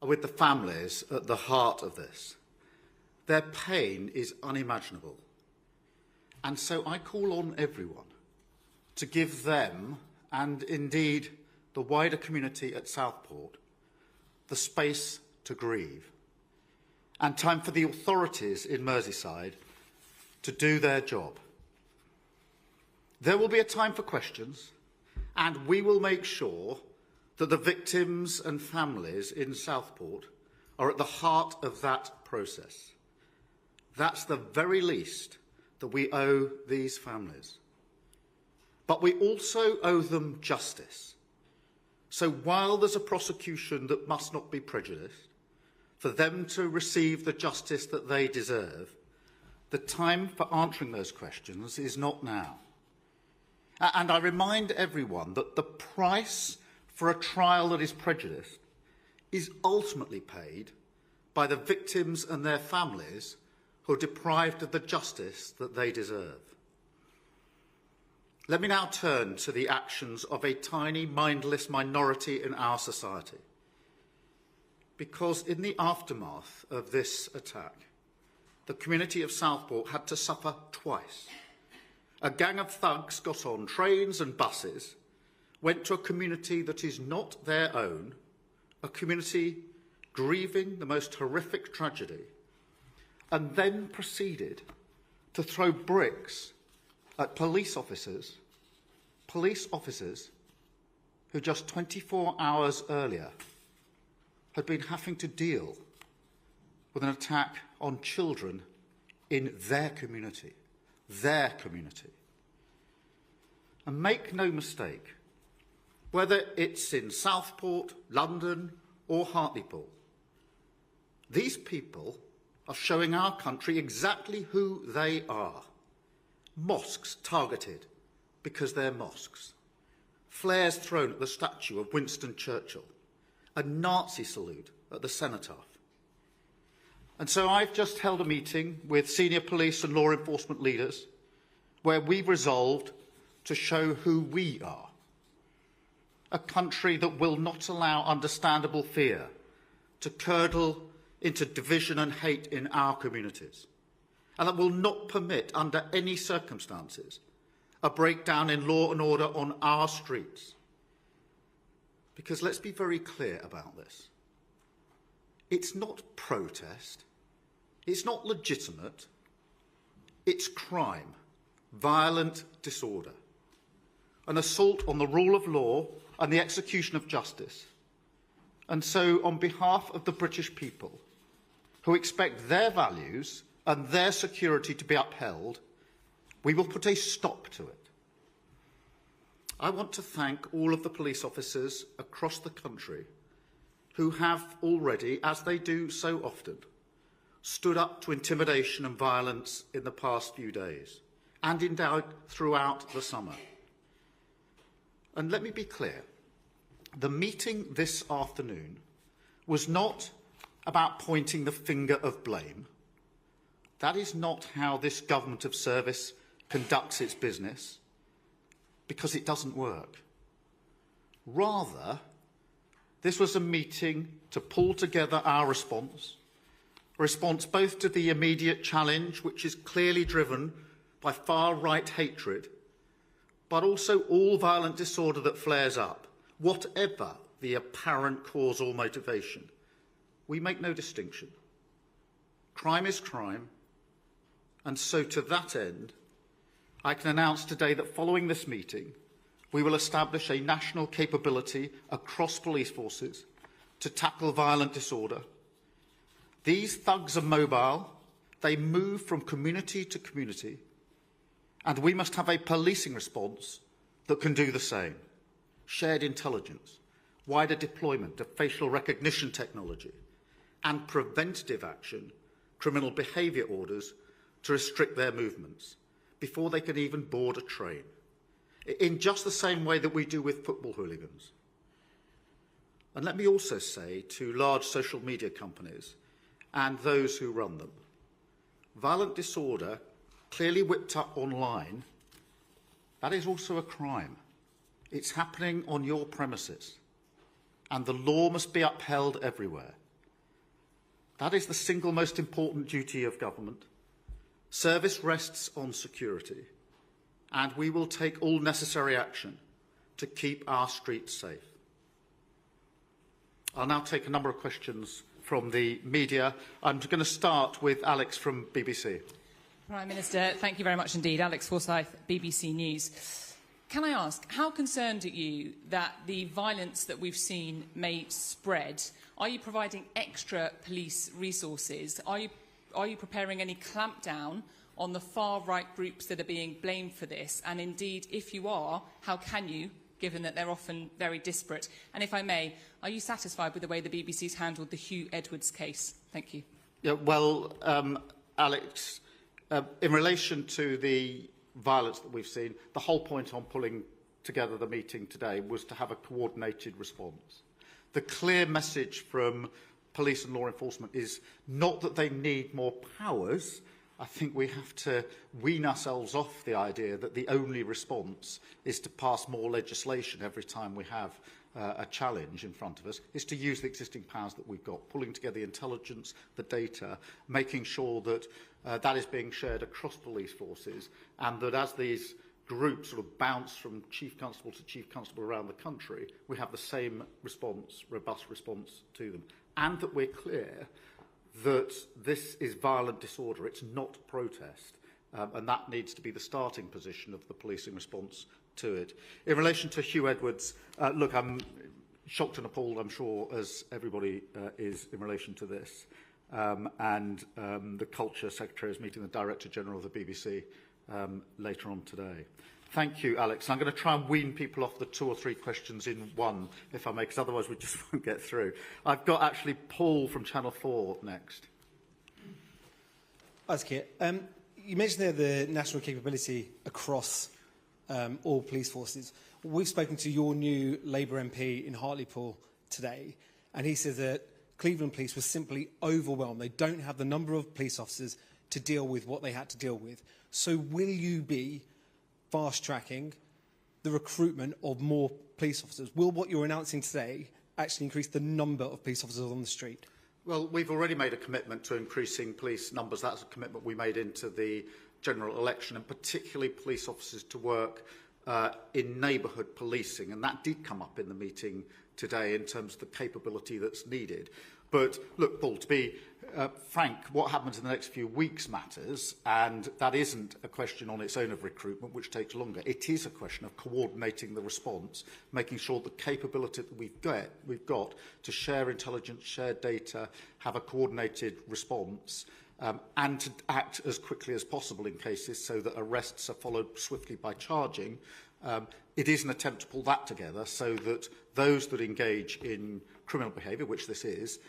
are with the families at the heart of this. Their pain is unimaginable. And so I call on everyone to give them, and indeed the wider community at Southport, the space to grieve, and time for the authorities in Merseyside to do their job. There will be a time for questions, and we will make sure that the victims and families in Southport are at the heart of that process. That's the very least that we owe these families. But we also owe them justice. So while there's a prosecution that must not be prejudiced, for them to receive the justice that they deserve, the time for answering those questions is not now. And I remind everyone that the price for a trial that is prejudiced is ultimately paid by the victims and their families who are deprived of the justice that they deserve. Let me now turn to the actions of a tiny, mindless minority in our society. Because in the aftermath of this attack, the community of Southport had to suffer twice. A gang of thugs got on trains and buses, went to a community that is not their own, a community grieving the most horrific tragedy, and then proceeded to throw bricks at police officers who just 24 hours earlier had been having to deal with an attack on children in their community. And make no mistake, whether it's in Southport, London or Hartlepool, these people are showing our country exactly who they are. Mosques targeted because they're mosques. Flares thrown at the statue of Winston Churchill. A Nazi salute at the cenotaph. And so I've just held a meeting with senior police and law enforcement leaders where we've resolved to show who we are. A country that will not allow understandable fear to curdle into division and hate in our communities, and that will not permit, under any circumstances, a breakdown in law and order on our streets. Because let's be very clear about this. It's not protest, it's not legitimate, it's crime, violent disorder, an assault on the rule of law and the execution of justice. And so, on behalf of the British people, who expect their values and their security to be upheld, we will put a stop to it. I want to thank all of the police officers across the country who have already, as they do so often, stood up to intimidation and violence in the past few days and indeed throughout the summer. And let me be clear, the meeting this afternoon was not about pointing the finger of blame. That is not how this government of service conducts its business, because it doesn't work. Rather, this was a meeting to pull together our response, a response both to the immediate challenge, which is clearly driven by far-right hatred, but also all violent disorder that flares up, whatever the apparent cause or motivation. We make no distinction. Crime is crime, and so to that end, I can announce today that following this meeting, we will establish a national capability across police forces to tackle violent disorder. These thugs are mobile, they move from community to community, and we must have a policing response that can do the same. Shared intelligence, wider deployment of facial recognition technology, and preventative action, criminal behaviour orders to restrict their movements before they can even board a train, in just the same way that we do with football hooligans. And let me also say to large social media companies and those who run them, violent disorder clearly whipped up online, that is also a crime. It's happening on your premises, and the law must be upheld everywhere. That is the single most important duty of government. Service rests on security, and we will take all necessary action to keep our streets safe. I'll now take a number of questions from the media. I'm going to start with Alex from BBC. Prime Minister, thank you very much indeed. Alex Forsyth, BBC News. Can I ask, how concerned are you that the violence that we've seen may spread? Are you providing extra police resources? Are you preparing any clampdown on the far-right groups that are being blamed for this? And indeed, if you are, how can you, given that they're often very disparate? And if I may, are you satisfied with the way the BBC's handled the Hugh Edwards case? Thank you. Yeah, well, Alex, in relation to the violence that we've seen, the whole point on pulling together the meeting today was to have a coordinated response. The clear message from police and law enforcement is not that they need more powers. I think we have to wean ourselves off the idea that the only response is to pass more legislation every time we have a challenge in front of us. Is to use the existing powers that we've got, pulling together the intelligence, the data, making sure that that is being shared across police forces, and that as these groups sort of bounce from chief constable to chief constable around the country, we have the same response, robust response to them, and that we're clear that this is violent disorder, it's not protest, and that needs to be the starting position of the policing response to it. In relation to Hugh Edwards, look, I'm shocked and appalled, I'm sure, as everybody is in relation to this. The Culture Secretary is meeting the Director General of the BBC later on today. Thank you, Alex. I'm going to try and wean people off the 2 or 3 questions in one, if I may, because otherwise we just won't get through. I've got actually Paul from Channel 4 next. Thanks, Keir. You mentioned there the national capability across all police forces. We've spoken to your new Labour MP in Hartlepool today, and he says that Cleveland Police was simply overwhelmed. They don't have the number of police officers to deal with what they had to deal with. So will you be fast-tracking the recruitment of more police officers? Will what you're announcing today actually increase the number of police officers on the street? Well, we've already made a commitment to increasing police numbers. That's a commitment we made into the general election, and particularly police officers to work in neighbourhood policing. And that did come up in the meeting today in terms of the capability that's needed. But look, Paul, to be frank, what happens in the next few weeks matters, and that isn't a question on its own of recruitment, which takes longer. It is a question of coordinating the response, making sure the capability that we've got to share intelligence, share data, have a coordinated response, and to act as quickly as possible in cases so that arrests are followed swiftly by charging. It is an attempt to pull that together so that those that engage in criminal behaviour, which this is,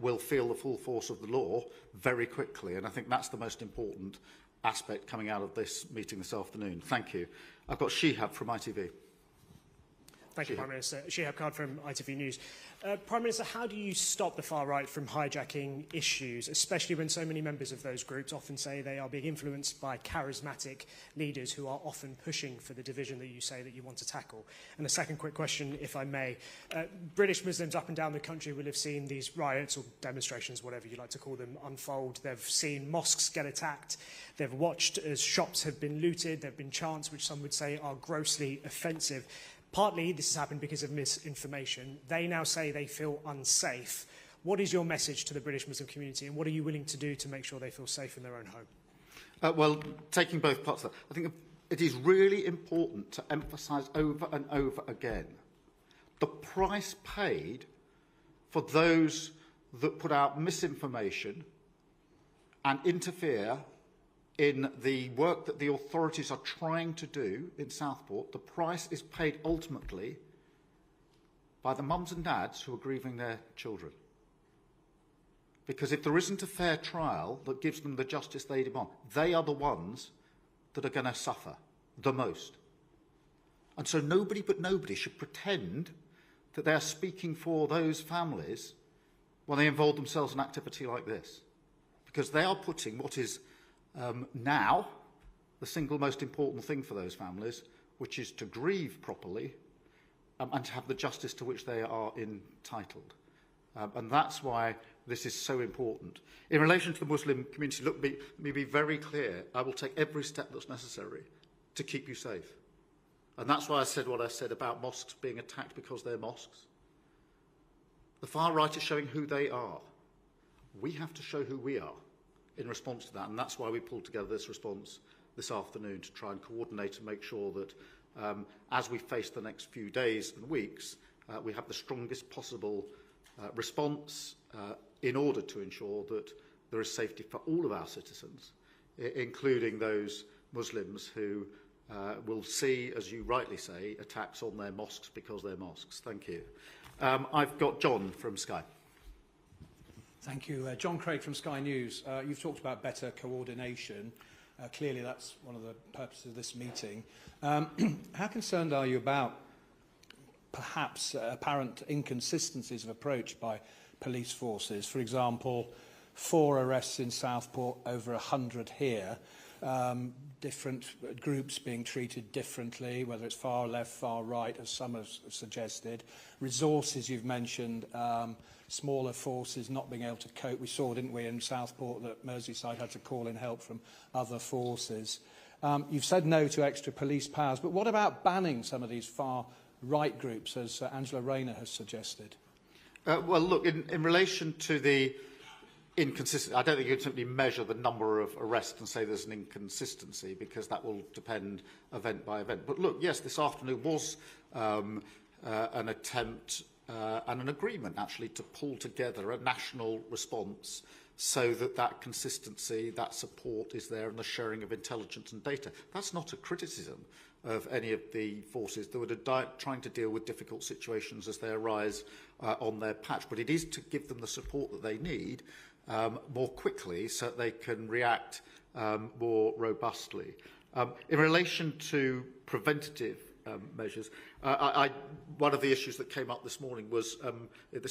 will feel the full force of the law very quickly. And I think that's the most important aspect coming out of this meeting this afternoon. Thank you. I've got Shihab from ITV. Thank you, Prime Minister. Shihab Khan from ITV News. Prime Minister, how do you stop the far right from hijacking issues, especially when so many members of those groups often say they are being influenced by charismatic leaders who are often pushing for the division that you say that you want to tackle? And a second quick question, if I may. British Muslims up and down the country will have seen these riots or demonstrations, whatever you like to call them, unfold. They've seen mosques get attacked. They've watched as shops have been looted. There have been chants which some would say are grossly offensive. Partly this has happened because of misinformation. They now say they feel unsafe. What is your message to the British Muslim community, and what are you willing to do to make sure they feel safe in their own home? Well, taking both parts of that, I think it is really important to emphasise over and over again the price paid for those that put out misinformation and interfere in the work that the authorities are trying to do in Southport. The price is paid ultimately by the mums and dads who are grieving their children. Because if there isn't a fair trial that gives them the justice they demand, they are the ones that are going to suffer the most. And so nobody but nobody should pretend that they are speaking for those families when they involve themselves in activity like this. Because they are putting what is now the single most important thing for those families, which is to grieve properly and to have the justice to which they are entitled. And that's why this is so important. In relation to the Muslim community, look, let me be very clear. I will take every step that's necessary to keep you safe. And that's why I said what I said about mosques being attacked because they're mosques. The far right is showing who they are. We have to show who we are in response to that. And that's why we pulled together this response this afternoon to try and coordinate and make sure that as we face the next few days and weeks, we have the strongest possible response in order to ensure that there is safety for all of our citizens, including those Muslims who will see, as you rightly say, attacks on their mosques because they're mosques. Thank you. I've got John from Sky. Thank you. John Craig from Sky News. You've talked about better coordination. Clearly, that's one of the purposes of this meeting. How concerned are you about perhaps apparent inconsistencies of approach by police forces? For example, 4 arrests in Southport, over 100 here. Different groups being treated differently, whether it's far left, far right, as some have suggested. Resources you've mentioned, smaller forces not being able to cope. We saw, didn't we, in Southport that Merseyside had to call in help from other forces. You've said no to extra police powers, but what about banning some of these far right groups, as Angela Rayner has suggested? Well, look, in relation to the inconsistency, I don't think you can simply measure the number of arrests and say there's an inconsistency, because that will depend event by event. But look, yes, this afternoon was an attempt and an agreement, actually, to pull together a national response so that that consistency, that support is there, and the sharing of intelligence and data. That's not a criticism of any of the forces that are trying to deal with difficult situations as they arise on their patch. But it is to give them the support that they need more quickly so that they can react more robustly. In relation to preventative measures, one of the issues that came up this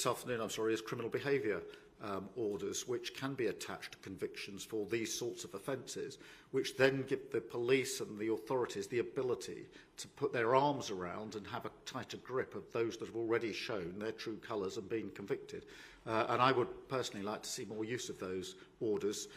afternoon, is criminal behaviour orders, which can be attached to convictions for these sorts of offences, which then give the police and the authorities the ability to put their arms around and have a tighter grip of those that have already shown their true colours and been convicted. And I would personally like to see more use of those orders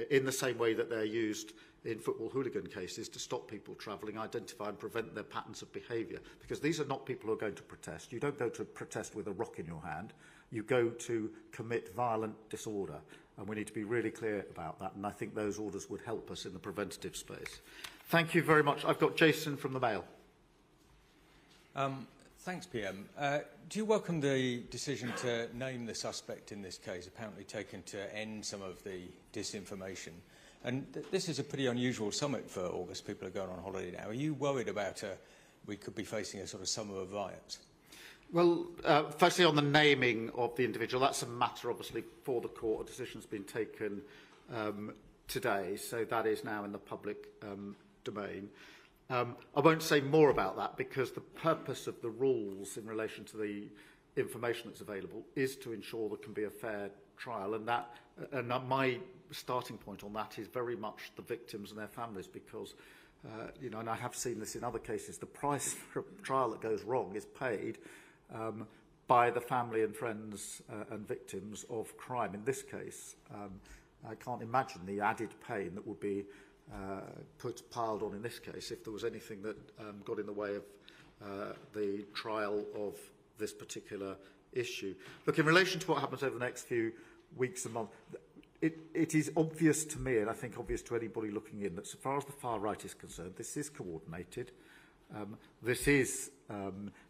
in the same way that they're used in football hooligan cases to stop people travelling, identify and prevent their patterns of behaviour. Because these are not people who are going to protest. You don't go to protest with a rock in your hand. You go to commit violent disorder. And we need to be really clear about that. And I think those orders would help us in the preventative space. Thank you very much. I've got Jason from the Mail. Thanks, PM. Do you welcome the decision to name the suspect in this case, apparently taken to end some of the disinformation? And this is a pretty unusual summit for August. People are going on holiday now. Are you worried about we could be facing a sort of summer of riots? Well, firstly, on the naming of the individual, that's a matter, obviously, for the court. A decision's been taken today, so that is now in the public domain. I won't say more about that, because the purpose of the rules in relation to the information that's available is to ensure there can be a fair trial, and my starting point on that is very much the victims and their families, because and I have seen this in other cases, the price for a trial that goes wrong is paid by the family and friends and victims of crime. In this case, I can't imagine the added pain that would be piled on in this case if there was anything that got in the way of the trial of this particular issue. Look, in relation to what happens over the next few weeks and months, it is obvious to me, and I think obvious to anybody looking in, that so far as the far right is concerned, this is coordinated, this is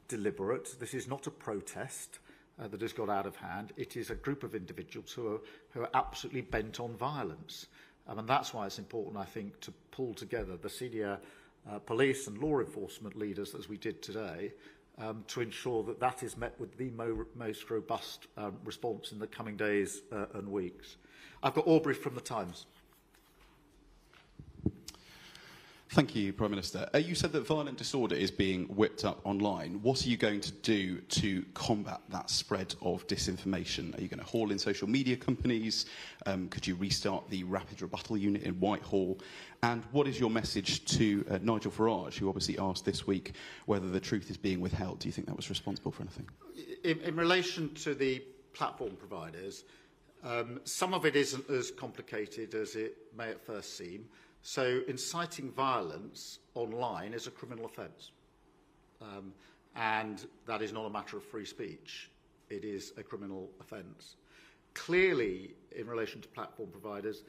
deliberate, this is not a protest that has got out of hand. It is a group of individuals who are absolutely bent on violence. And that's why it's important, I think, to pull together the senior police and law enforcement leaders, as we did today, to ensure that that is met with the most robust response in the coming days and weeks. I've got Aubrey from The Times. Thank you, Prime Minister. You said that violent disorder is being whipped up online. What are you going to do to combat that spread of disinformation? Are you going to haul in social media companies? Could you restart the rapid rebuttal unit in Whitehall? And what is your message to Nigel Farage, who obviously asked this week whether the truth is being withheld? Do you think that was responsible for anything? In relation to the platform providers, some of it isn't as complicated as it may at first seem. So inciting violence online is a criminal offence. And that is not a matter of free speech. It is a criminal offence. Clearly, in relation to platform providers,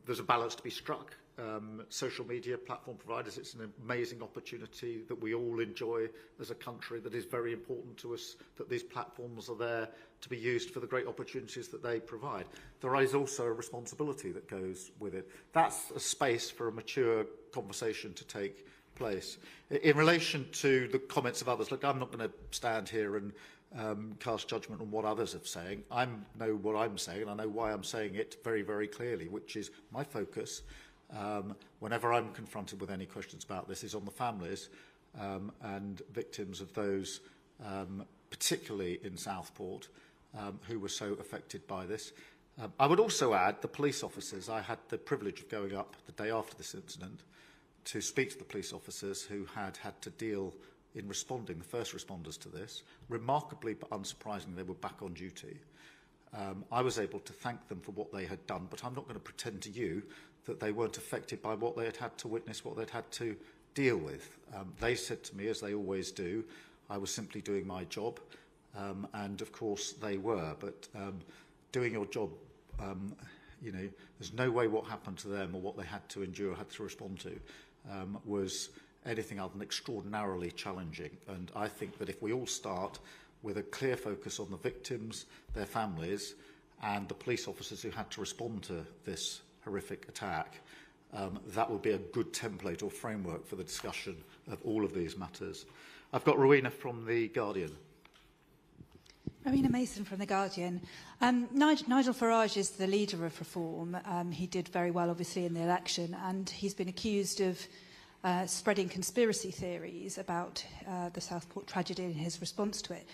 there's a balance to be struck. Social media platform providers, it's an amazing opportunity that we all enjoy as a country, that is very important to us, that these platforms are there to be used for the great opportunities that they provide. There is also a responsibility that goes with it. That's a space for a mature conversation to take place. In relation to the comments of others, look, I'm not going to stand here and cast judgment on what others are saying. I know what I'm saying, and I know why I'm saying it very, very clearly, which is my focus, whenever I'm confronted with any questions about this, is on the families and victims of those, particularly in Southport, who were so affected by this. I would also add the police officers. I had the privilege of going up the day after this incident to speak to the police officers who had to deal in responding, the first responders to this. Remarkably but unsurprisingly, they were back on duty. I was able to thank them for what they had done, but I'm not going to pretend to you that they weren't affected by what they had to witness, what they'd had to deal with. They said to me, as they always do, I was simply doing my job, and of course they were. But doing your job, you know, there's no way what happened to them or what they had to endure, had to respond to, was anything other than extraordinarily challenging. And I think that if we all start with a clear focus on the victims, their families, and the police officers who had to respond to this horrific attack, that will be a good template or framework for the discussion of all of these matters. I've got Rowena from The Guardian. Rowena Mason from The Guardian. Nigel Farage is the leader of Reform. He did very well, obviously, in the election, and he's been accused of spreading conspiracy theories about the Southport tragedy and his response to it.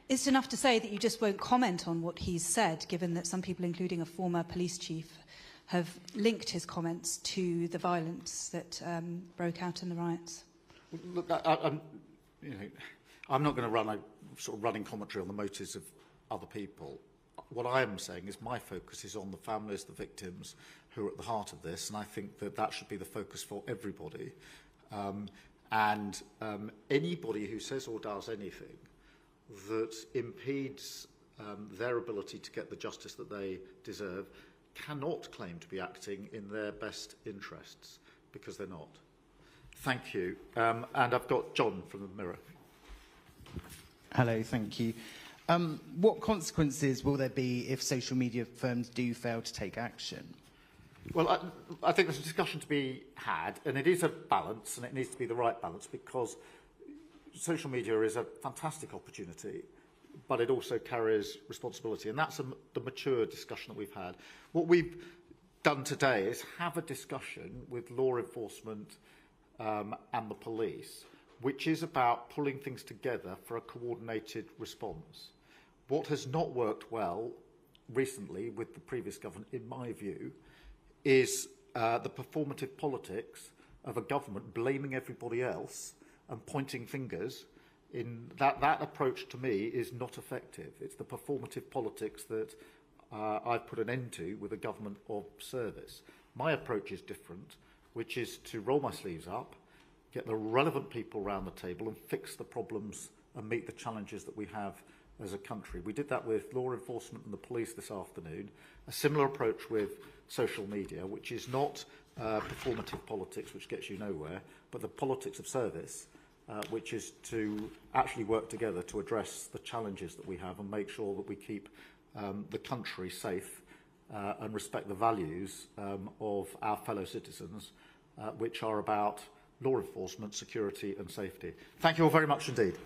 Is it enough to say that you just won't comment on what he's said, given that some people, including a former police chief, have linked his comments to the violence that broke out in the riots? Look, I'm not going to run a sort of running commentary on the motives of other people. What I am saying is my focus is on the families, the victims who are at the heart of this, and I think that that should be the focus for everybody. Anybody who says or does anything that impedes their ability to get the justice that they deserve cannot claim to be acting in their best interests, because they're not. Thank you. And I've got John from the Mirror. Hello, thank you. What consequences will there be if social media firms do fail to take action? Well, I think there's a discussion to be had, and it is a balance, and it needs to be the right balance, because social media is a fantastic opportunity, but it also carries responsibility, and that's the mature discussion that we've had. What we've done today is have a discussion with law enforcement and the police, which is about pulling things together for a coordinated response. What has not worked well recently with the previous government, in my view, is the performative politics of a government blaming everybody else and pointing fingers. In that approach, to me, is not effective. It's the performative politics that I've put an end to with a government of service. My approach is different, which is to roll my sleeves up, get the relevant people around the table and fix the problems and meet the challenges that we have as a country. We did that with law enforcement and the police this afternoon. A similar approach with social media, which is not performative politics, which gets you nowhere, but the politics of service, which is to actually work together to address the challenges that we have and make sure that we keep the country safe and respect the values of our fellow citizens, which are about law enforcement, security and safety. Thank you all very much indeed.